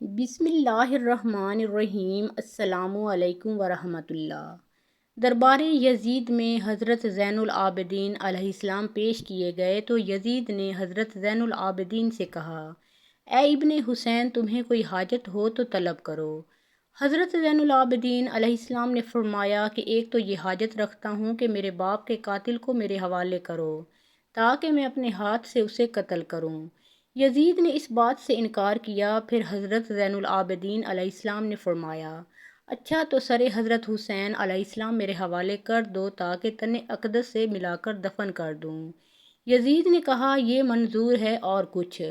بسم اللہ الرحمن الرحیم۔ السلام علیکم ورحمۃ اللہ۔ دربار یزید میں حضرت زین العابدین علیہ السلام پیش کیے گئے تو یزید نے حضرت زین العابدین سے کہا، اے ابن حسین، تمہیں کوئی حاجت ہو تو طلب کرو۔ حضرت زین العابدین علیہ السلام نے فرمایا کہ ایک تو یہ حاجت رکھتا ہوں کہ میرے باپ کے قاتل کو میرے حوالے کرو تاکہ میں اپنے ہاتھ سے اسے قتل کروں۔ یزید نے اس بات سے انکار کیا۔ پھر حضرت زین العابدین علیہ السلام نے فرمایا، اچھا تو سر حضرت حسین علیہ السلام میرے حوالے کر دو تاکہ تن اقدس سے ملا کر دفن کر دوں۔ یزید نے کہا، یہ منظور ہے، اور کچھ؟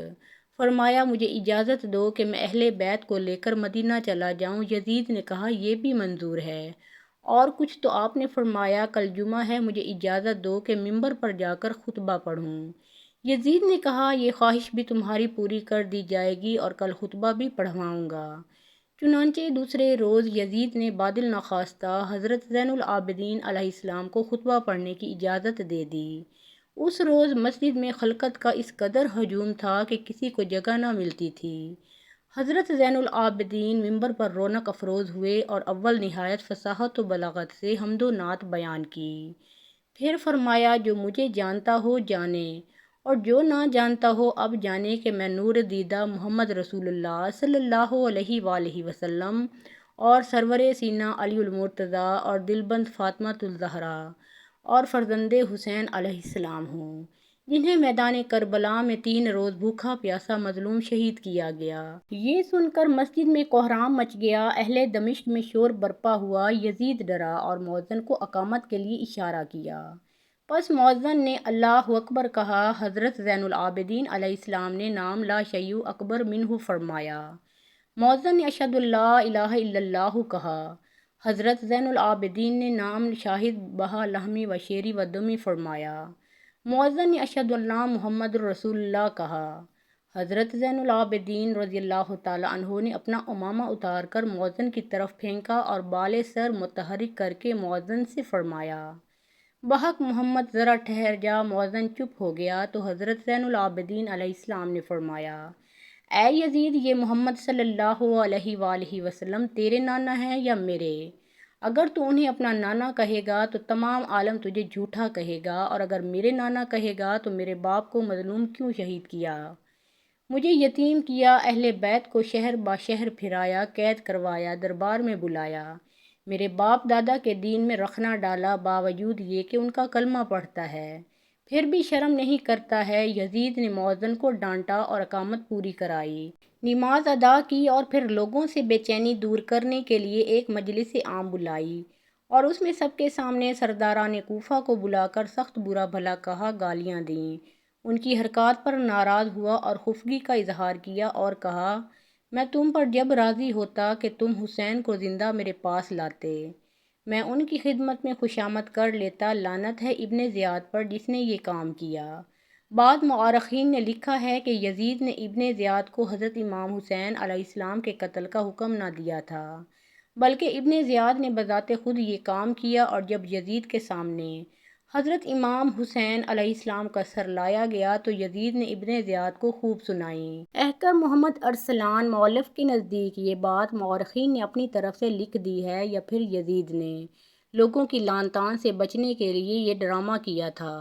فرمایا، مجھے اجازت دو کہ میں اہل بیت کو لے کر مدینہ چلا جاؤں۔ یزید نے کہا، یہ بھی منظور ہے، اور کچھ؟ تو آپ نے فرمایا، کل جمعہ ہے، مجھے اجازت دو کہ منبر پر جا کر خطبہ پڑھوں۔ یزید نے کہا، یہ خواہش بھی تمہاری پوری کر دی جائے گی اور کل خطبہ بھی پڑھواؤں گا۔ چنانچہ دوسرے روز یزید نے بادل نخواستہ حضرت زین العابدین علیہ السلام کو خطبہ پڑھنے کی اجازت دے دی۔ اس روز مسجد میں خلقت کا اس قدر ہجوم تھا کہ کسی کو جگہ نہ ملتی تھی۔ حضرت زین العابدین منبر پر رونق افروز ہوئے اور اول نہایت فصاحت و بلاغت سے حمد و نعت بیان کی۔ پھر فرمایا، جو مجھے جانتا ہو جانے، اور جو نہ جانتا ہو اب جانے کہ میں نور دیدہ محمد رسول اللہ صلی اللہ علیہ وآلہ وسلم اور سرور سینہ علی المرتضیٰ اور دلبند فاطمۃ الزہرا اور فرزند حسین علیہ السلام ہوں، جنہیں میدان کربلا میں 3 روز بھوکا پیاسا مظلوم شہید کیا گیا۔ یہ سن کر مسجد میں کوہرام مچ گیا، اہل دمشق میں شور برپا ہوا۔ یزید ڈرا اور مؤذن کو اقامت کے لیے اشارہ کیا۔ پس مؤذن نے اللہ اکبر کہا۔ حضرت زین العابدین علیہ السلام نے نام لا شیء اکبر منہ فرمایا۔ مؤذن نے اشہد اللہ الہ الا اللہ کہا۔ حضرت زین العابدین نے نام شاہد بہا لحمی و شیری و دمی فرمایا۔ مؤذن نے اشہد اللہ محمد رسول اللہ کہا۔ حضرت زین العابدین رضی اللہ تعالیٰ عنہ نے اپنا عمامہ اتار کر مؤذن کی طرف پھینکا اور بالِ سر متحرک کر کے مؤذن سے فرمایا، بحق محمد ذرا ٹھہر جا۔ مؤذن چپ ہو گیا تو حضرت زین العابدین علیہ السلام نے فرمایا، اے یزید، یہ محمد صلی اللہ علیہ وآلہ وسلم تیرے نانا ہیں یا میرے؟ اگر تو انہیں اپنا نانا کہے گا تو تمام عالم تجھے جھوٹا کہے گا، اور اگر میرے نانا کہے گا تو میرے باپ کو مظلوم کیوں شہید کیا، مجھے یتیم کیا، اہل بیت کو شہر با شہر پھرایا، قید کروایا، دربار میں بلایا، میرے باپ دادا کے دین میں رخنا ڈالا، باوجود یہ کہ ان کا کلمہ پڑھتا ہے، پھر بھی شرم نہیں کرتا ہے۔ یزید نے مؤذن کو ڈانٹا اور اقامت پوری کرائی، نماز ادا کی، اور پھر لوگوں سے بے چینی دور کرنے کے لیے ایک مجلس عام بلائی اور اس میں سب کے سامنے سرداران کوفہ کو بلا کر سخت برا بھلا کہا، گالیاں دیں، ان کی حرکات پر ناراض ہوا اور خفگی کا اظہار کیا اور کہا، میں تم پر جب راضی ہوتا کہ تم حسین کو زندہ میرے پاس لاتے، میں ان کی خدمت میں خوشامد کر لیتا، لعنت ہے ابن زیاد پر جس نے یہ کام کیا۔ بعض مورخین نے لکھا ہے کہ یزید نے ابن زیاد کو حضرت امام حسین علیہ السلام کے قتل کا حکم نہ دیا تھا، بلکہ ابن زیاد نے بذات خود یہ کام کیا، اور جب یزید کے سامنے حضرت امام حسین علیہ السلام کا سر لایا گیا تو یزید نے ابن زیاد کو خوب سنائی۔ احکر محمد ارسلان مؤلف کے نزدیک یہ بات مورخین نے اپنی طرف سے لکھ دی ہے یا پھر یزید نے لوگوں کی لعن طعن سے بچنے کے لیے یہ ڈرامہ کیا تھا۔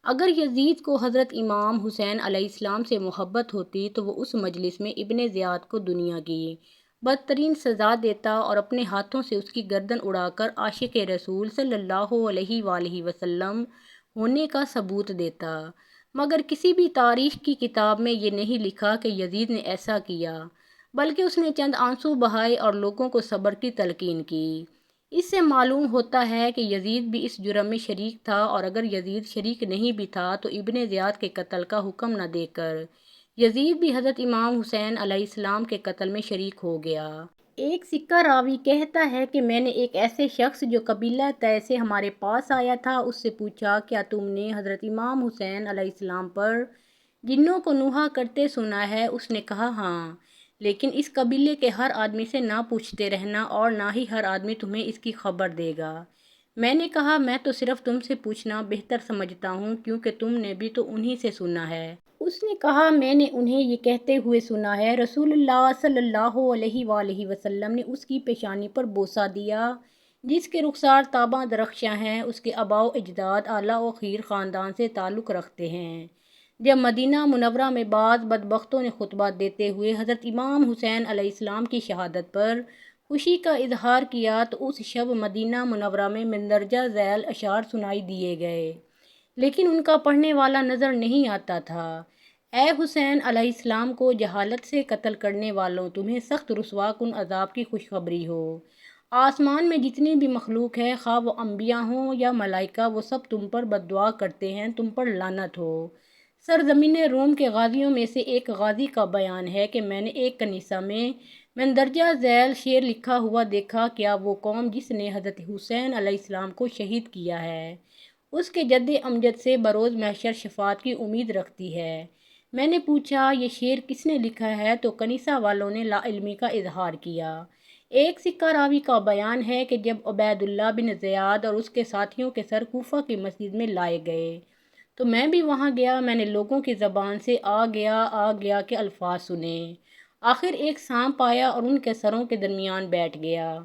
اگر یزید کو حضرت امام حسین علیہ السلام سے محبت ہوتی تو وہ اس مجلس میں ابن زیاد کو دنیا کی بدترین سزا دیتا اور اپنے ہاتھوں سے اس کی گردن اڑا کر عاشق رسول صلی اللہ علیہ وآلہ وسلم ہونے کا ثبوت دیتا، مگر کسی بھی تاریخ کی کتاب میں یہ نہیں لکھا کہ یزید نے ایسا کیا، بلکہ اس نے چند آنسو بہائے اور لوگوں کو صبر کی تلقین کی۔ اس سے معلوم ہوتا ہے کہ یزید بھی اس جرم میں شریک تھا، اور اگر یزید شریک نہیں بھی تھا تو ابن زیاد کے قتل کا حکم نہ دے کر یزید بھی حضرت امام حسین علیہ السلام کے قتل میں شریک ہو گیا۔ ایک سکہ راوی کہتا ہے کہ میں نے ایک ایسے شخص جو قبیلہ طے سے ہمارے پاس آیا تھا اس سے پوچھا، کیا تم نے حضرت امام حسین علیہ السلام پر جنوں کو نوحہ کرتے سنا ہے؟ اس نے کہا، ہاں، لیکن اس قبیلے کے ہر آدمی سے نہ پوچھتے رہنا، اور نہ ہی ہر آدمی تمہیں اس کی خبر دے گا۔ میں نے کہا، میں تو صرف تم سے پوچھنا بہتر سمجھتا ہوں، کیونکہ تم نے بھی تو انہی سے سنا ہے۔ اس نے کہا میں نے انہیں یہ کہتے ہوئے سنا ہے، رسول اللہ صلی اللہ علیہ وآلہ وسلم نے اس کی پیشانی پر بوسہ دیا جس کے رخسار تاباں درخشاں ہیں، اس کے آباء و اجداد اعلیٰ و خیر خاندان سے تعلق رکھتے ہیں۔ جب مدینہ منورہ میں بعض بدبختوں نے خطبہ دیتے ہوئے حضرت امام حسین علیہ السلام کی شہادت پر خوشی کا اظہار کیا تو اس شب مدینہ منورہ میں مندرجہ ذیل اشعار سنائی دیے گئے، لیکن ان کا پڑھنے والا نظر نہیں آتا تھا۔ اے حسین علیہ السلام کو جہالت سے قتل کرنے والوں، تمہیں سخت رسوا کن عذاب کی خوشخبری ہو۔ آسمان میں جتنی بھی مخلوق ہے، خواہ وہ انبیاء ہوں یا ملائکہ، وہ سب تم پر بد دعا کرتے ہیں، تم پر لعنت ہو۔ سرزمین روم کے غازیوں میں سے ایک غازی کا بیان ہے کہ میں نے ایک کنیسہ میں مندرجہ ذیل شعر لکھا ہوا دیکھا، کیا وہ قوم جس نے حضرت حسین علیہ السلام کو شہید کیا ہے، اس کے جد امجد سے بروز محشر شفاعت کی امید رکھتی ہے؟ میں نے پوچھا یہ شعر کس نے لکھا ہے تو کنیسہ والوں نے لا علمی کا اظہار کیا۔ ایک سکہ راوی کا بیان ہے کہ جب عبید اللہ بن زیاد اور اس کے ساتھیوں کے سر کوفہ کی مسجد میں لائے گئے تو میں بھی وہاں گیا، میں نے لوگوں کی زبان سے آ گیا کے الفاظ سنے، آخر ایک سانپ آیا اور ان کے سروں کے درمیان بیٹھ گیا،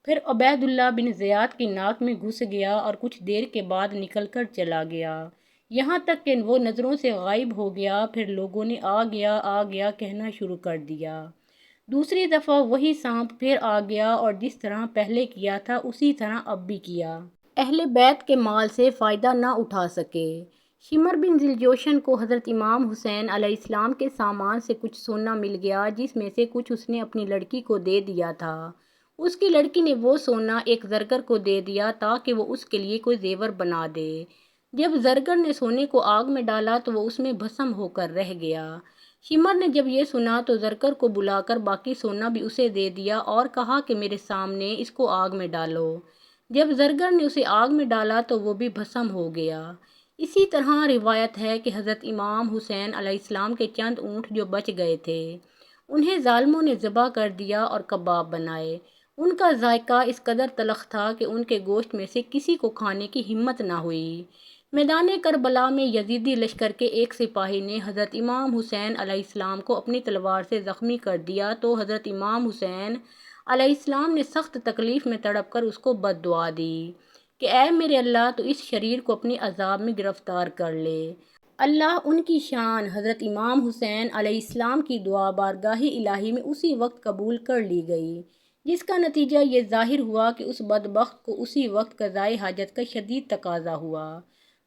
پھر عبید اللہ بن زیاد کی ناک میں گھس گیا اور کچھ دیر کے بعد نکل کر چلا گیا، یہاں تک کہ وہ نظروں سے غائب ہو گیا، پھر لوگوں نے آ گیا کہنا شروع کر دیا۔ دوسری دفعہ وہی سانپ پھر آ گیا اور جس طرح پہلے کیا تھا اسی طرح اب بھی کیا۔ اہل بیت کے مال سے فائدہ نہ اٹھا سکے۔ شمر بن ذیلجوشن کو حضرت امام حسین علیہ السلام کے سامان سے کچھ سونا مل گیا جس میں سے کچھ اس نے اپنی لڑکی کو دے دیا تھا۔ اس کی لڑکی نے وہ سونا ایک زرگر کو دے دیا تاکہ وہ اس کے لیے کوئی زیور بنا دے۔ جب زرگر نے سونے کو آگ میں ڈالا تو وہ اس میں بھسم ہو کر رہ گیا۔ شمر نے جب یہ سنا تو زرگر کو بلا کر باقی سونا بھی اسے دے دیا اور کہا کہ میرے سامنے اس کو آگ میں ڈالو۔ جب زرگر نے اسے آگ میں ڈالا تو وہ بھی بھسم ہو گیا۔ اسی طرح روایت ہے کہ حضرت امام حسین علیہ السلام کے چند اونٹ جو بچ گئے تھے انہیں ظالموں نے ذبح کر دیا اور کباب بنائے۔ ان کا ذائقہ اس قدر تلخ تھا کہ ان کے گوشت میں سے کسی کو کھانے کی ہمت نہ ہوئی۔ میدان کربلا میں یزیدی لشکر کے ایک سپاہی نے حضرت امام حسین علیہ السلام کو اپنی تلوار سے زخمی کر دیا تو حضرت امام حسین علیہ السلام نے سخت تکلیف میں تڑپ کر اس کو بد دعا دی کہ اے میرے اللہ تو اس شریر کو اپنی عذاب میں گرفتار کر لے۔ اللہ ان کی شان حضرت امام حسین علیہ السلام کی دعا بارگاہ الہی میں اسی وقت قبول کر لی گئی، جس کا نتیجہ یہ ظاہر ہوا کہ اس بدبخت کو اسی وقت قضائے حاجت کا شدید تقاضا ہوا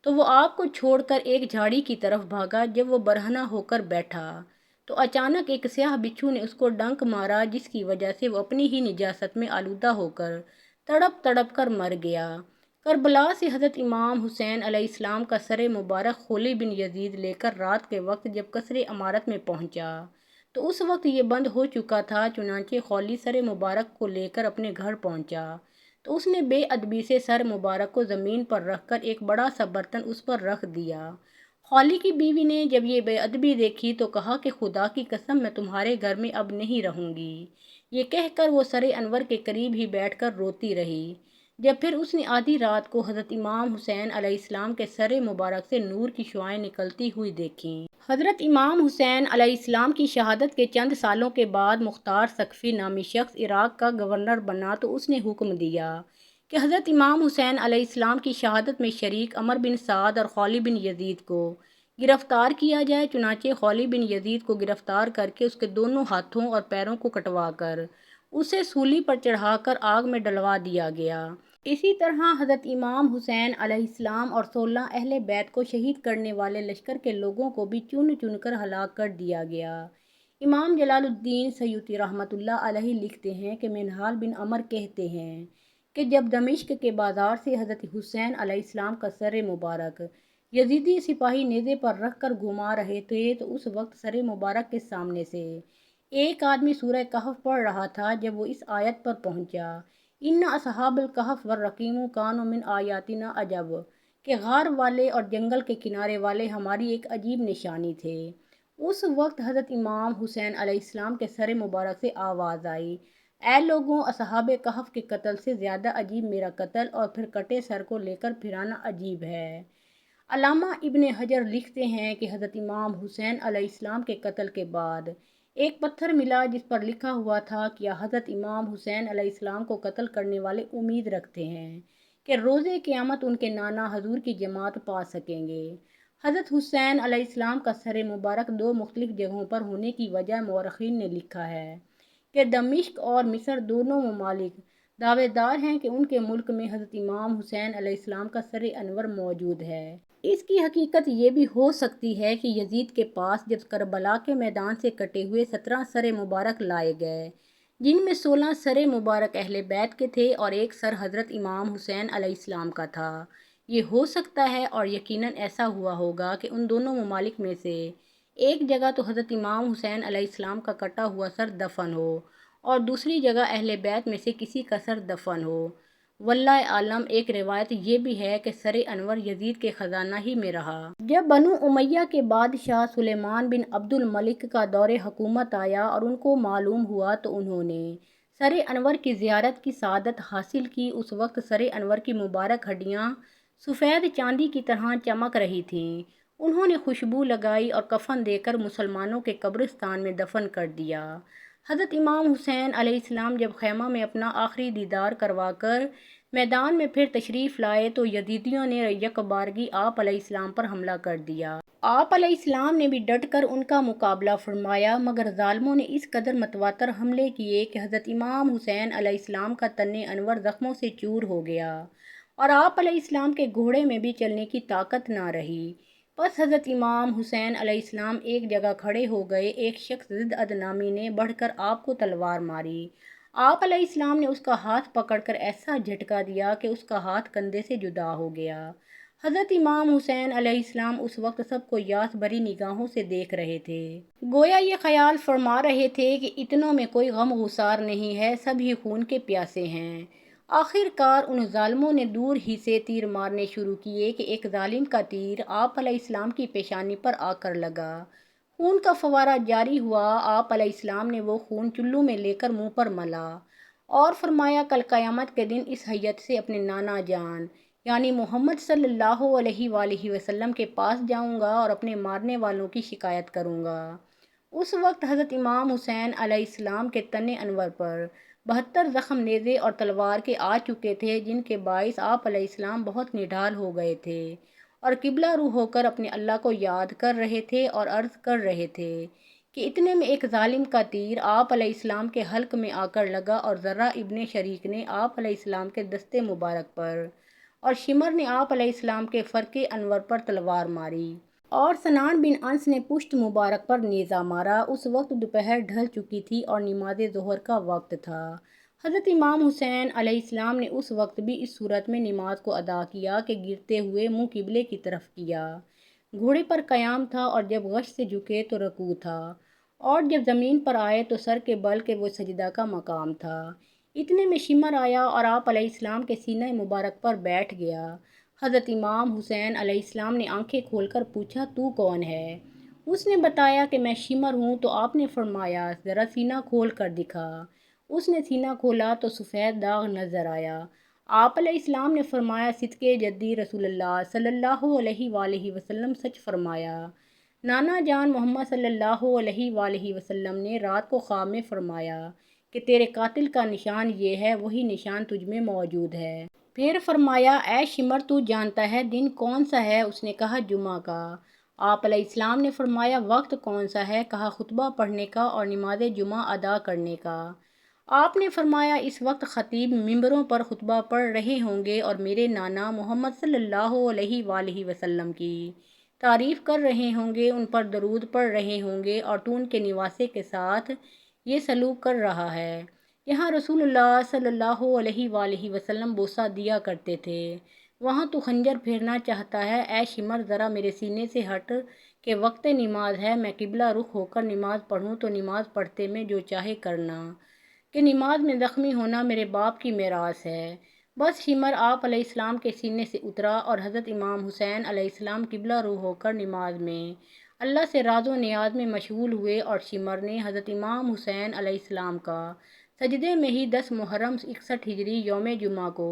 تو وہ آپ کو چھوڑ کر ایک جھاڑی کی طرف بھاگا۔ جب وہ برہنہ ہو کر بیٹھا تو اچانک ایک سیاہ بچھو نے اس کو ڈنک مارا جس کی وجہ سے وہ اپنی ہی نجاست میں آلودہ ہو کر تڑپ تڑپ کر مر گیا۔ کربلا سے حضرت امام حسین علیہ السلام کا سر مبارک خولی بن یزید لے کر رات کے وقت جب قصر امارت میں پہنچا تو اس وقت یہ بند ہو چکا تھا، چنانچہ خولی سر مبارک کو لے کر اپنے گھر پہنچا تو اس نے بے ادبی سے سر مبارک کو زمین پر رکھ کر ایک بڑا سا برتن اس پر رکھ دیا۔ خولی کی بیوی نے جب یہ بے ادبی دیکھی تو کہا کہ خدا کی قسم میں تمہارے گھر میں اب نہیں رہوں گی۔ یہ کہہ کر وہ سر انور کے قریب ہی بیٹھ کر روتی رہی۔ جب پھر اس نے آدھی رات کو حضرت امام حسین علیہ السلام کے سر مبارک سے نور کی شعاعیں نکلتی ہوئی دیکھیں۔ حضرت امام حسین علیہ السلام کی شہادت کے چند سالوں کے بعد مختار ثقفی نامی شخص عراق کا گورنر بنا تو اس نے حکم دیا کہ حضرت امام حسین علیہ السلام کی شہادت میں شریک عمر بن سعد اور خولی بن یزید کو گرفتار کیا جائے۔ چنانچہ خولی بن یزید کو گرفتار کر کے اس کے دونوں ہاتھوں اور پیروں کو کٹوا کر اسے سولی پر چڑھا کر آگ میں ڈلوا دیا گیا۔ اسی طرح حضرت امام حسین علیہ السلام اور 16 اہل بیت کو شہید کرنے والے لشکر کے لوگوں کو بھی چن چن کر ہلاک کر دیا گیا۔ امام جلال الدین سیوطی رحمۃ اللہ علیہ لکھتے ہیں کہ منہال بن عمر کہتے ہیں کہ جب دمشق کے بازار سے حضرت حسین علیہ السلام کا سر مبارک یزیدی سپاہی نیزے پر رکھ کر گھما رہے تھے تو اس وقت سر مبارک کے سامنے سے ایک آدمی سورہ کہف پڑھ رہا تھا۔ جب وہ اس آیت پر پہنچا ان اصحاب الکہف والرقیم کانوا من آیاتنا عجب کہ غار والے اور جنگل کے کنارے والے ہماری ایک عجیب نشانی تھے، اس وقت حضرت امام حسین علیہ السلام کے سر مبارک سے آواز آئی اے لوگوں، اصحاب کہف کے قتل سے زیادہ عجیب میرا قتل اور پھر کٹے سر کو لے کر پھرانا عجیب ہے۔ علامہ ابن حجر لکھتے ہیں کہ حضرت امام حسین علیہ السلام کے قتل کے بعد ایک پتھر ملا جس پر لکھا ہوا تھا کہ حضرت امام حسین علیہ السلام کو قتل کرنے والے امید رکھتے ہیں کہ روز قیامت ان کے نانا حضور کی جماعت پا سکیں گے۔ حضرت حسین علیہ السلام کا سر مبارک دو مختلف جگہوں پر ہونے کی وجہ مورخین نے لکھا ہے کہ دمشق اور مصر دونوں ممالک دعوے دار ہیں کہ ان کے ملک میں حضرت امام حسین علیہ السلام کا سر انور موجود ہے۔ اس کی حقیقت یہ بھی ہو سکتی ہے کہ یزید کے پاس جب کربلا کے میدان سے کٹے ہوئے 17 سر مبارک لائے گئے، جن میں 16 سر مبارک اہل بیت کے تھے اور ایک سر حضرت امام حسین علیہ السلام کا تھا، یہ ہو سکتا ہے اور یقیناً ایسا ہوا ہوگا کہ ان دونوں ممالک میں سے ایک جگہ تو حضرت امام حسین علیہ السلام کا کٹا ہوا سر دفن ہو اور دوسری جگہ اہل بیت میں سے کسی کا سر دفن ہو۔ واللہ عالم۔ ایک روایت یہ بھی ہے کہ سر انور یزید کے خزانہ ہی میں رہا۔ جب بنو امیہ کے بادشاہ سلیمان بن عبد الملک کا دور حکومت آیا اور ان کو معلوم ہوا تو انہوں نے سر انور کی زیارت کی سعادت حاصل کی۔ اس وقت سر انور کی مبارک ہڈیاں سفید چاندی کی طرح چمک رہی تھیں۔ انہوں نے خوشبو لگائی اور کفن دے کر مسلمانوں کے قبرستان میں دفن کر دیا۔ حضرت امام حسین علیہ السلام جب خیمہ میں اپنا آخری دیدار کروا کر میدان میں پھر تشریف لائے تو یزیدیوں نے یکبارگی آپ علیہ السلام پر حملہ کر دیا۔ آپ علیہ السلام نے بھی ڈٹ کر ان کا مقابلہ فرمایا، مگر ظالموں نے اس قدر متواتر حملے کیے کہ حضرت امام حسین علیہ السلام کا تن انور زخموں سے چور ہو گیا اور آپ علیہ السلام کے گھوڑے میں بھی چلنے کی طاقت نہ رہی۔ بس حضرت امام حسین علیہ السلام ایک جگہ کھڑے ہو گئے۔ ایک شخص ضد ادنامی نے بڑھ کر آپ کو تلوار ماری۔ آپ علیہ السلام نے اس کا ہاتھ پکڑ کر ایسا جھٹکا دیا کہ اس کا ہاتھ کندھے سے جدا ہو گیا۔ حضرت امام حسین علیہ السلام اس وقت سب کو یاس بھری نگاہوں سے دیکھ رہے تھے، گویا یہ خیال فرما رہے تھے کہ اتنوں میں کوئی غم گسار نہیں ہے، سب ہی خون کے پیاسے ہیں۔ آخر کار ان ظالموں نے دور ہی سے تیر مارنے شروع کیے کہ ایک ظالم کا تیر آپ علیہ السلام کی پیشانی پر آ کر لگا۔ خون کا فوارہ جاری ہوا۔ آپ علیہ السلام نے وہ خون چلو میں لے کر منہ پر ملا اور فرمایا، کل قیامت کے دن اس حیت سے اپنے نانا جان یعنی محمد صلی اللہ علیہ وآلہ وسلم کے پاس جاؤں گا اور اپنے مارنے والوں کی شکایت کروں گا۔ اس وقت حضرت امام حسین علیہ السلام کے تن انور پر 72 زخم نیزے اور تلوار کے آ چکے تھے، جن کے باعث آپ علیہ السلام بہت نڈھال ہو گئے تھے اور قبلہ رو ہو کر اپنے اللہ کو یاد کر رہے تھے اور عرض کر رہے تھے کہ اتنے میں ایک ظالم کا تیر آپ علیہ السلام کے حلق میں آ کر لگا اور ذرہ ابن شریک نے آپ علیہ السلام کے دستے مبارک پر اور شمر نے آپ علیہ السلام کے فرق انور پر تلوار ماری اور سنان بن انس نے پشت مبارک پر نیزہ مارا۔ اس وقت دوپہر ڈھل چکی تھی اور نماز ظہر کا وقت تھا۔ حضرت امام حسین علیہ السلام نے اس وقت بھی اس صورت میں نماز کو ادا کیا کہ گرتے ہوئے منہ قبلے کی طرف کیا، گھوڑے پر قیام تھا اور جب غش سے جھکے تو رکوع تھا اور جب زمین پر آئے تو سر کے بل کے وہ سجدہ کا مقام تھا۔ اتنے میں شمر آیا اور آپ علیہ السلام کے سینہ مبارک پر بیٹھ گیا۔ حضرت امام حسین علیہ السلام نے آنکھیں کھول کر پوچھا، تو کون ہے؟ اس نے بتایا کہ میں شمر ہوں۔ تو آپ نے فرمایا، ذرا سینہ کھول کر دکھا۔ اس نے سینہ کھولا تو سفید داغ نظر آیا۔ آپ علیہ السلام نے فرمایا، صدقے جدی رسول اللہ صلی اللہ علیہ وآلہ وسلم سچ فرمایا۔ نانا جان محمد صلی اللہ علیہ وآلہ وسلم نے رات کو خواب میں فرمایا کہ تیرے قاتل کا نشان یہ ہے، وہی نشان تجھ میں موجود ہے۔ پھر فرمایا، اے شمر تو جانتا ہے دن کون سا ہے؟ اس نے کہا، جمعہ کا۔ آپ علیہ السلام نے فرمایا، وقت کون سا ہے؟ کہا، خطبہ پڑھنے کا اور نماز جمعہ ادا کرنے کا۔ آپ نے فرمایا، اس وقت خطیب ممبروں پر خطبہ پڑھ رہے ہوں گے اور میرے نانا محمد صلی اللہ علیہ وآلہ وسلم کی تعریف کر رہے ہوں گے، ان پر درود پڑھ رہے ہوں گے اور تو ان کے نواسے کے ساتھ یہ سلوک کر رہا ہے۔ یہاں رسول اللہ صلی اللہ علیہ وآلہ وسلم بوسہ دیا کرتے تھے، وہاں تو خنجر پھیرنا چاہتا ہے۔ اے شمر، ذرا میرے سینے سے ہٹ کہ وقت نماز ہے، میں قبلہ رخ ہو کر نماز پڑھوں تو نماز پڑھتے میں جو چاہے کرنا، کہ نماز میں زخمی ہونا میرے باپ کی میراث ہے۔ بس شمر آپ علیہ السلام کے سینے سے اترا اور حضرت امام حسین علیہ السلام قبلہ رو ہو کر نماز میں اللہ سے راز و نیاز میں مشغول ہوئے اور شمر نے حضرت امام حسین علیہ السلام کا سجدے میں ہی 10 محرم 61 ہجری یوم جمعہ کو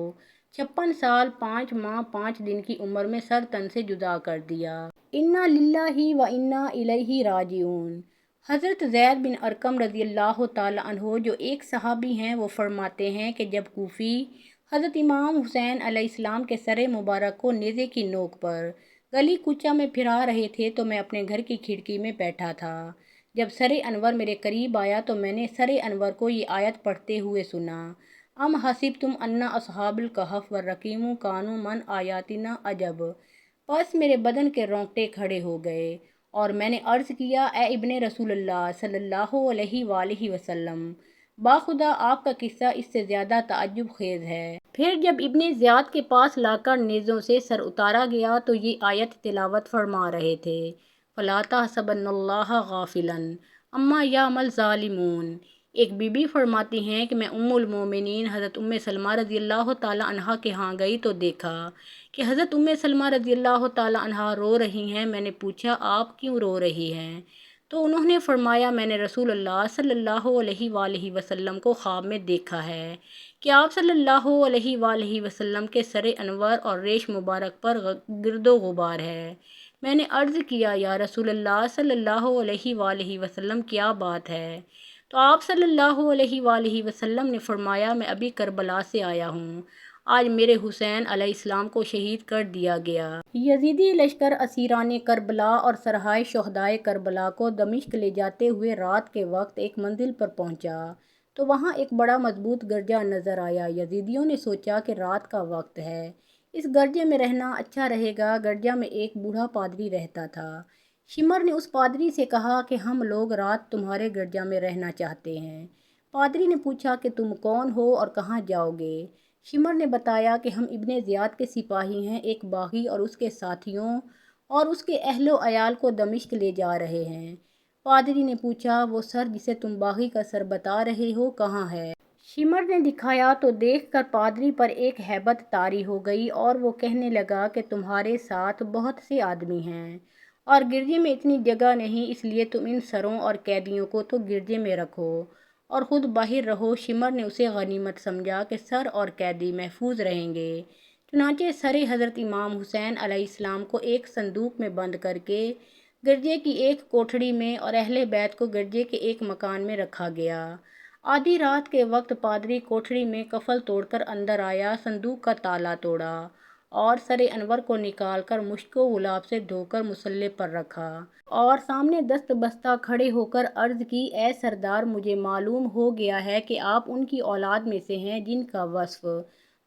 56 سال 5 ماہ 5 دن کی عمر میں سر تن سے جدا کر دیا۔ انا للہ و انا الیہ راجعون۔ حضرت زید بن ارقم رضی اللہ تعالی عنہ جو ایک صحابی ہیں، وہ فرماتے ہیں کہ جب کوفی حضرت امام حسین علیہ السلام کے سر مبارک کو نیزے کی نوک پر گلی کوچہ میں پھرا رہے تھے تو میں اپنے گھر کی کھڑکی میں بیٹھا تھا۔ جب سر انور میرے قریب آیا تو میں نے سر انور کو یہ آیت پڑھتے ہوئے سنا، ام حسبتم ان اصحاب الکہف والرقیم کانوا من آیاتنا عجب۔ بس میرے بدن کے رونگٹے کھڑے ہو گئے اور میں نے عرض کیا، اے ابن رسول اللہ صلی اللہ علیہ وآلہ وسلم، باخدا آپ کا قصہ اس سے زیادہ تعجب خیز ہے۔ پھر جب ابن زیاد کے پاس لا کر نیزوں سے سر اتارا گیا تو یہ آیت تلاوت فرما رہے تھے، فَلَا تَحْسَبَنَّ اللَّهَ غَافِلًا عَمَّا يَعْمَلُ الظَّالِمُونَ۔ ایک بی بی فرماتی ہیں کہ میں ام المومنین حضرت سلمہ رضی اللہ تعالی عنہا کے ہاں گئی تو دیکھا کہ حضرت سلمہ رضی اللہ تعالی عنہا رو رہی ہیں۔ میں نے پوچھا، آپ کیوں رو رہی ہیں؟ تو انہوں نے فرمایا، میں نے رسول اللہ صلی اللہ علیہ وآلہ وسلم کو خواب میں دیکھا ہے کہ آپ صلی اللہ علیہ وآلہ وسلم کے سر انور اور ریش مبارک پر گرد و غبار ہے۔ میں نے عرض کیا، یا رسول اللہ صلی اللہ علیہ وآلہ وسلم، کیا بات ہے؟ تو آپ صلی اللہ علیہ وآلہ وسلم نے فرمایا، میں ابھی کربلا سے آیا ہوں، آج میرے حسین علیہ السلام کو شہید کر دیا گیا۔ یزیدی لشکر اسیران کربلا اور سرائے شہدائے کربلا کو دمشق لے جاتے ہوئے رات کے وقت ایک منزل پر پہنچا تو وہاں ایک بڑا مضبوط گرجا نظر آیا۔ یزیدیوں نے سوچا کہ رات کا وقت ہے، اس گرجے میں رہنا اچھا رہے گا۔ گرجا میں ایک بوڑھا پادری رہتا تھا۔ شمر نے اس پادری سے کہا کہ ہم لوگ رات تمہارے گرجا میں رہنا چاہتے ہیں۔ پادری نے پوچھا کہ تم کون ہو اور کہاں جاؤ گے؟ شمر نے بتایا کہ ہم ابن زیاد کے سپاہی ہیں، ایک باغی اور اس کے ساتھیوں اور اس کے اہل و عیال کو دمشق لے جا رہے ہیں۔ پادری نے پوچھا، وہ سر جسے تم باغی کا سر بتا رہے ہو کہاں ہے؟ شمر نے دکھایا تو دیکھ کر پادری پر ایک ہیبت طاری ہو گئی اور وہ کہنے لگا کہ تمہارے ساتھ بہت سے آدمی ہیں اور گرجے میں اتنی جگہ نہیں، اس لیے تم ان سروں اور قیدیوں کو تو گرجے میں رکھو اور خود باہر رہو۔ شمر نے اسے غنیمت سمجھا کہ سر اور قیدی محفوظ رہیں گے، چنانچہ سر حضرت امام حسین علیہ السلام کو ایک صندوق میں بند کر کے گرجے کی ایک کوٹھڑی میں اور اہل بیت کو گرجے کے ایک مکان میں رکھا گیا۔ آدھی رات کے وقت پادری کوٹھڑی میں قفل توڑ کر اندر آیا، صندوق کا تالا توڑا اور سر انور کو نکال کر مشک و گلاب سے دھو کر مصلے پر رکھا اور سامنے دست بستہ کھڑے ہو کر عرض کی، اے سردار، مجھے معلوم ہو گیا ہے کہ آپ ان کی اولاد میں سے ہیں جن کا وصف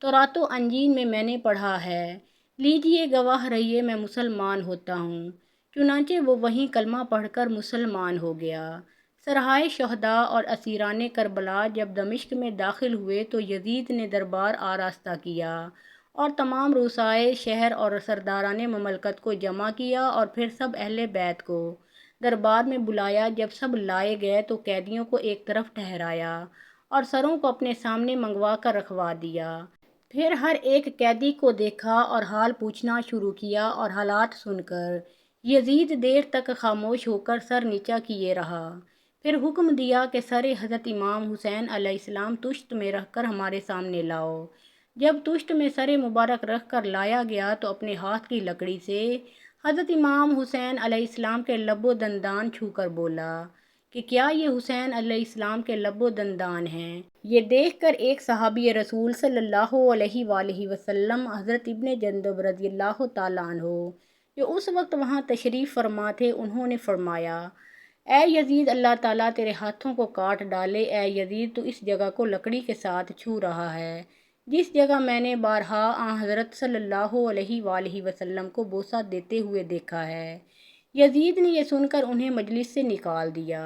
تورات و انجیل میں نے پڑھا ہے، لیجئے گواہ رہیے میں مسلمان ہوتا ہوں۔ چنانچہ وہ وہیں کلمہ پڑھ کر مسلمان ہو گیا۔ سرائے شہداء اور اسیران کربلا جب دمشق میں داخل ہوئے تو یزید نے دربار آراستہ کیا اور تمام رؤسائے شہر اور سرداران مملکت کو جمع کیا اور پھر سب اہل بیت کو دربار میں بلایا۔ جب سب لائے گئے تو قیدیوں کو ایک طرف ٹھہرایا اور سروں کو اپنے سامنے منگوا کر رکھوا دیا۔ پھر ہر ایک قیدی کو دیکھا اور حال پوچھنا شروع کیا اور حالات سن کر یزید دیر تک خاموش ہو کر سر نیچا کیے رہا۔ پھر حکم دیا کہ سر حضرت امام حسین علیہ السلام تشت میں رکھ کر ہمارے سامنے لاؤ۔ جب تشت میں سر مبارک رکھ کر لایا گیا تو اپنے ہاتھ کی لکڑی سے حضرت امام حسین علیہ السلام کے لب و دندان چھو کر بولا کہ کیا یہ حسین علیہ السلام کے لب و دندان ہیں؟ یہ دیکھ کر ایک صحابی رسول صلی اللہ علیہ وآلہ وسلم حضرت ابن جندب رضی اللہ تعالیٰ عنہ جو اس وقت وہاں تشریف فرما تھے، انہوں نے فرمایا، اے یزید، اللہ تعالیٰ تیرے ہاتھوں کو کاٹ ڈالے۔ اے یزید، تو اس جگہ کو لکڑی کے ساتھ چھو رہا ہے جس جگہ میں نے بارہا آن حضرت صلی اللہ علیہ وآلہ وسلم کو بوسہ دیتے ہوئے دیکھا ہے۔ یزید نے یہ سن کر انہیں مجلس سے نکال دیا۔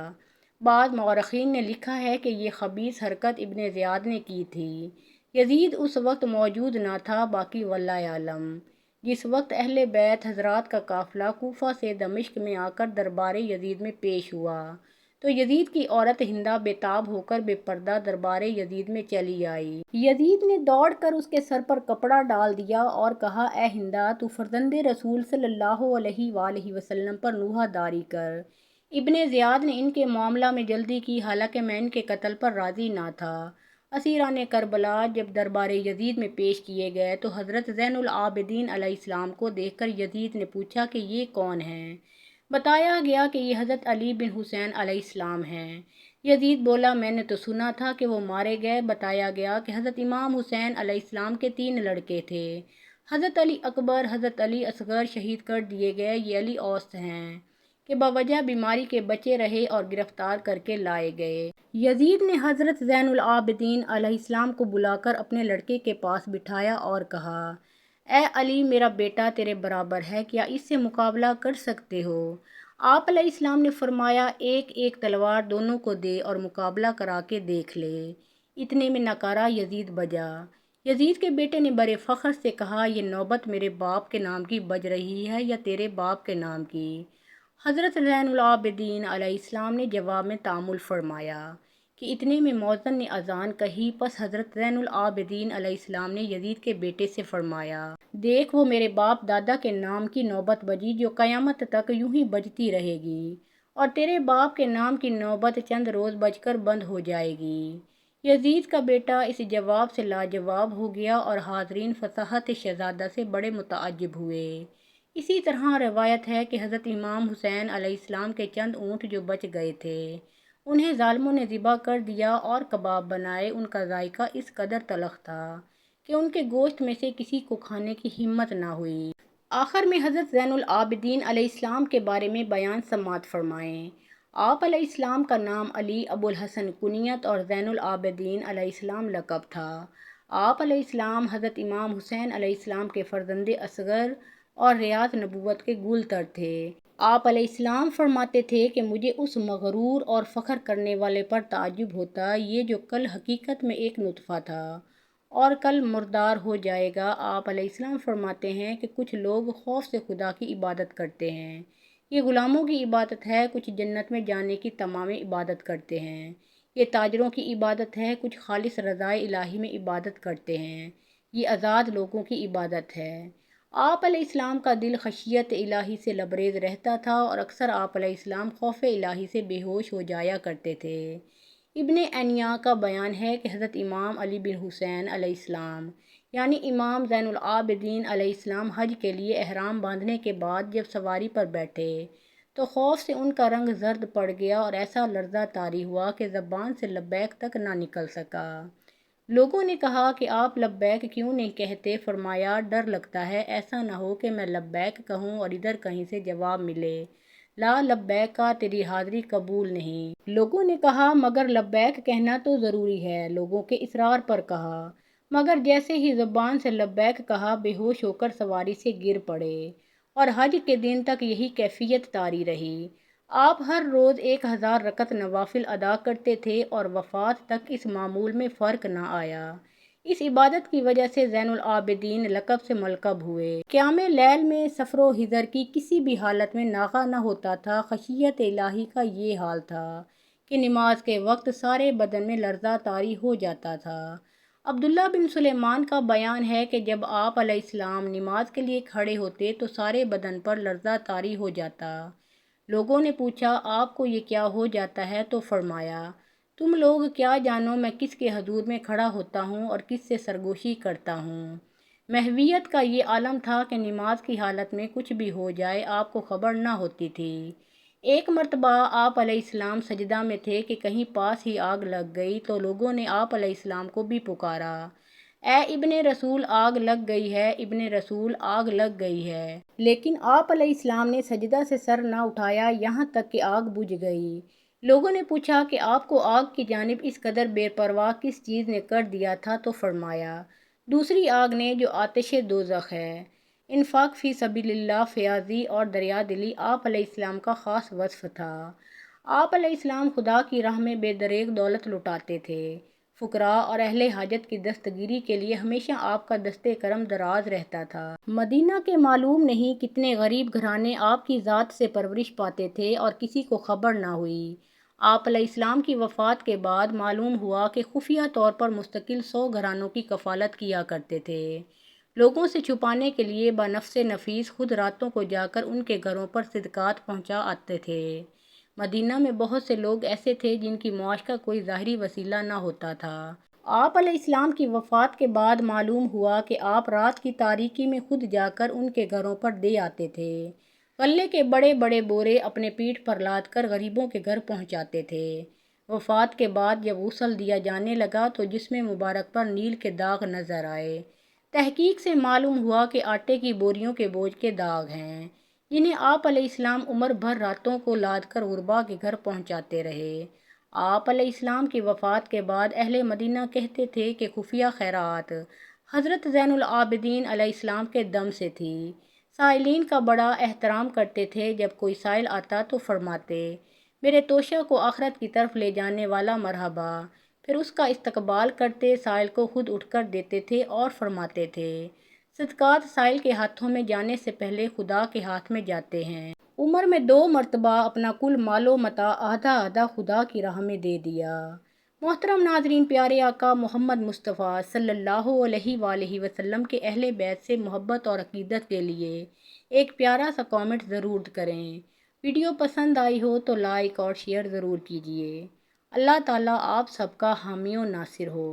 بعض مورخین نے لکھا ہے کہ یہ خبیث حرکت ابن زیاد نے کی تھی۔ یزید اس وقت موجود نہ تھا، باقی واللہ اعلم۔ جس وقت اہل بیت حضرات کا قافلہ کوفہ سے دمشق میں آ کر دربار یزید میں پیش ہوا تو یزید کی عورت ہندہ بے تاب ہو کر بے پردہ دربار یزید میں چلی آئی۔ یزید نے دوڑ کر اس کے سر پر کپڑا ڈال دیا اور کہا، اے ہندہ، تو فرزند رسول صلی اللہ علیہ وآلہ وسلم پر نوحہ داری کر۔ ابن زیاد نے ان کے معاملہ میں جلدی کی، حالانکہ میں ان کے قتل پر راضی نہ تھا اسیران کربلا جب دربار یزید میں پیش کیے گئے تو حضرت زین العابدین علیہ السلام کو دیکھ کر یزید نے پوچھا کہ یہ کون ہیں؟ بتایا گیا کہ یہ حضرت علی بن حسین علیہ السلام ہیں۔ یزید بولا میں نے تو سنا تھا کہ وہ مارے گئے۔ بتایا گیا کہ حضرت امام حسین علیہ السلام کے 3 لڑکے تھے، حضرت علی اکبر، حضرت علی اصغر شہید کر دیے گئے۔ یہ علی اوسط ہیں کہ بوجہ بیماری کے بچے رہے اور گرفتار کر کے لائے گئے۔ یزید نے حضرت زین العابدین علیہ السلام کو بلا کر اپنے لڑکے کے پاس بٹھایا اور کہا، اے علی میرا بیٹا تیرے برابر ہے، کیا اس سے مقابلہ کر سکتے ہو؟ آپ علیہ السلام نے فرمایا ایک ایک تلوار دونوں کو دے اور مقابلہ کرا کے دیکھ لے۔ اتنے میں نکارہ یزید بجا۔ یزید کے بیٹے نے بڑے فخر سے کہا یہ نوبت میرے باپ کے نام کی بج رہی ہے یا تیرے باپ کے نام کی؟ حضرت زین العابدین علیہ السلام نے جواب میں تأمل فرمایا کہ اتنے میں مؤذن نے اذان کہی۔ پس حضرت زین العابدین علیہ السلام نے یزید کے بیٹے سے فرمایا دیکھ وہ میرے باپ دادا کے نام کی نوبت بجی جو قیامت تک یوں ہی بجتی رہے گی، اور تیرے باپ کے نام کی نوبت چند روز بج کر بند ہو جائے گی۔ یزید کا بیٹا اس جواب سے لاجواب ہو گیا اور حاضرین فصاحت شہزادہ سے بڑے متعجب ہوئے۔ اسی طرح روایت ہے کہ حضرت امام حسین علیہ السلام کے چند اونٹ جو بچ گئے تھے انہیں ظالموں نے ذبح کر دیا اور کباب بنائے۔ ان کا ذائقہ اس قدر تلخ تھا کہ ان کے گوشت میں سے کسی کو کھانے کی ہمت نہ ہوئی۔ آخر میں حضرت زین العابدین علیہ السلام کے بارے میں بیان سماعت فرمائیں۔ آپ علیہ السلام کا نام علی ابو الحسن کنیت اور زین العابدین علیہ السلام لقب تھا۔ آپ علیہ السلام حضرت امام حسین علیہ السلام کے فرزند اصغر اور ریاض نبوت کے گل تر تھے۔ آپ علیہ السلام فرماتے تھے کہ مجھے اس مغرور اور فخر کرنے والے پر تعجب ہوتا یہ جو کل حقیقت میں ایک نطفہ تھا اور کل مردار ہو جائے گا۔ آپ علیہ السلام فرماتے ہیں کہ کچھ لوگ خوف سے خدا کی عبادت کرتے ہیں، یہ غلاموں کی عبادت ہے، کچھ جنت میں جانے کی تمام عبادت کرتے ہیں، یہ تاجروں کی عبادت ہے، کچھ خالص رضائے الہی میں عبادت کرتے ہیں، یہ آزاد لوگوں کی عبادت ہے۔ آپ علیہ السلام کا دل خشیت الہی سے لبریز رہتا تھا اور اکثر آپ علیہ السلام خوف الہی سے بے ہوش ہو جایا کرتے تھے۔ ابن عنیا کا بیان ہے کہ حضرت امام علی بن حسین علیہ السلام یعنی امام زین العابدین علیہ السلام حج کے لیے احرام باندھنے کے بعد جب سواری پر بیٹھے تو خوف سے ان کا رنگ زرد پڑ گیا اور ایسا لرزہ طاری ہوا کہ زبان سے لبیک تک نہ نکل سکا۔ لوگوں نے کہا کہ آپ لبیک کیوں نہیں کہتے؟ فرمایا ڈر لگتا ہے ایسا نہ ہو کہ میں لبیک کہوں اور ادھر کہیں سے جواب ملے لا لبیک کا تیری حاضری قبول نہیں۔ لوگوں نے کہا مگر لبیک کہنا تو ضروری ہے۔ لوگوں کے اصرار پر کہا، مگر جیسے ہی زبان سے لبیک کہا بے ہوش ہو کر سواری سے گر پڑے اور حج کے دن تک یہی کیفیت طاری رہی۔ آپ ہر روز 1000 رکعت نوافل ادا کرتے تھے اور وفات تک اس معمول میں فرق نہ آیا۔ اس عبادت کی وجہ سے زین العابدین لقب سے ملقب ہوئے۔ قیام لیل میں سفر و حضر کی کسی بھی حالت میں ناغہ نہ ہوتا تھا۔ خشیت الہی کا یہ حال تھا کہ نماز کے وقت سارے بدن میں لرزہ طاری ہو جاتا تھا۔ عبداللہ بن سلیمان کا بیان ہے کہ جب آپ علیہ السلام نماز کے لیے کھڑے ہوتے تو سارے بدن پر لرزہ طاری ہو جاتا۔ لوگوں نے پوچھا آپ کو یہ کیا ہو جاتا ہے؟ تو فرمایا تم لوگ کیا جانو میں کس کے حضور میں کھڑا ہوتا ہوں اور کس سے سرگوشی کرتا ہوں۔ محویت کا یہ عالم تھا کہ نماز کی حالت میں کچھ بھی ہو جائے آپ کو خبر نہ ہوتی تھی۔ ایک مرتبہ آپ علیہ السلام سجدہ میں تھے کہ کہیں پاس ہی آگ لگ گئی تو لوگوں نے آپ علیہ السلام کو بھی پکارا، اے ابن رسول آگ لگ گئی ہے، ابن رسول آگ لگ گئی ہے۔ لیکن آپ علیہ السلام نے سجدہ سے سر نہ اٹھایا یہاں تک کہ آگ بجھ گئی۔ لوگوں نے پوچھا کہ آپ کو آگ کی جانب اس قدر بے پرواہ کس چیز نے کر دیا تھا؟ تو فرمایا دوسری آگ نے جو آتش دوزخ ہے۔ انفاق فی سبیل اللہ، فیاضی اور دریا دلی آپ علیہ السلام کا خاص وصف تھا۔ آپ علیہ السلام خدا کی راہ میں بے دریغ دولت لٹاتے تھے۔ فقراء اور اہل حاجت کی دستگیری کے لیے ہمیشہ آپ کا دست کرم دراز رہتا تھا۔ مدینہ کے معلوم نہیں کتنے غریب گھرانے آپ کی ذات سے پرورش پاتے تھے اور کسی کو خبر نہ ہوئی۔ آپ علیہ السلام کی وفات کے بعد معلوم ہوا کہ خفیہ طور پر مستقل 100 گھرانوں کی کفالت کیا کرتے تھے۔ لوگوں سے چھپانے کے لیے بنفس نفیس خود راتوں کو جا کر ان کے گھروں پر صدقات پہنچا آتے تھے۔ مدینہ میں بہت سے لوگ ایسے تھے جن کی معاش کا کوئی ظاہری وسیلہ نہ ہوتا تھا۔ آپ علیہ السلام کی وفات کے بعد معلوم ہوا کہ آپ رات کی تاریکی میں خود جا کر ان کے گھروں پر دے آتے تھے۔ غلے کے بڑے بڑے بورے اپنے پیٹھ پر لاد کر غریبوں کے گھر پہنچاتے تھے۔ وفات کے بعد جب غسل دیا جانے لگا تو جسم مبارک پر نیل کے داغ نظر آئے۔ تحقیق سے معلوم ہوا کہ آٹے کی بوریوں کے بوجھ کے داغ ہیں، جنہیں آپ علیہ السلام عمر بھر راتوں کو لاد کر غربا کے گھر پہنچاتے رہے۔ آپ علیہ السلام کی وفات کے بعد اہل مدینہ کہتے تھے کہ خفیہ خیرات حضرت زین العابدین علیہ السلام کے دم سے تھی۔ سائلین کا بڑا احترام کرتے تھے۔ جب کوئی سائل آتا تو فرماتے، میرے توشہ کو آخرت کی طرف لے جانے والا مرحبا۔ پھر اس کا استقبال کرتے، سائل کو خود اٹھ کر دیتے تھے اور فرماتے تھے، صدقات سائل کے ہاتھوں میں جانے سے پہلے خدا کے ہاتھ میں جاتے ہیں۔ عمر میں 2 مرتبہ اپنا کل مال و متاع آدھا آدھا خدا کی راہ میں دے دیا۔ محترم ناظرین، پیارے آقا محمد مصطفیٰ صلی اللہ علیہ وآلہ وسلم کے اہل بیت سے محبت اور عقیدت کے لیے ایک پیارا سا کامنٹ ضرور کریں۔ ویڈیو پسند آئی ہو تو لائک اور شیئر ضرور کیجیے۔ اللہ تعالیٰ آپ سب کا حامی و ناصر ہو۔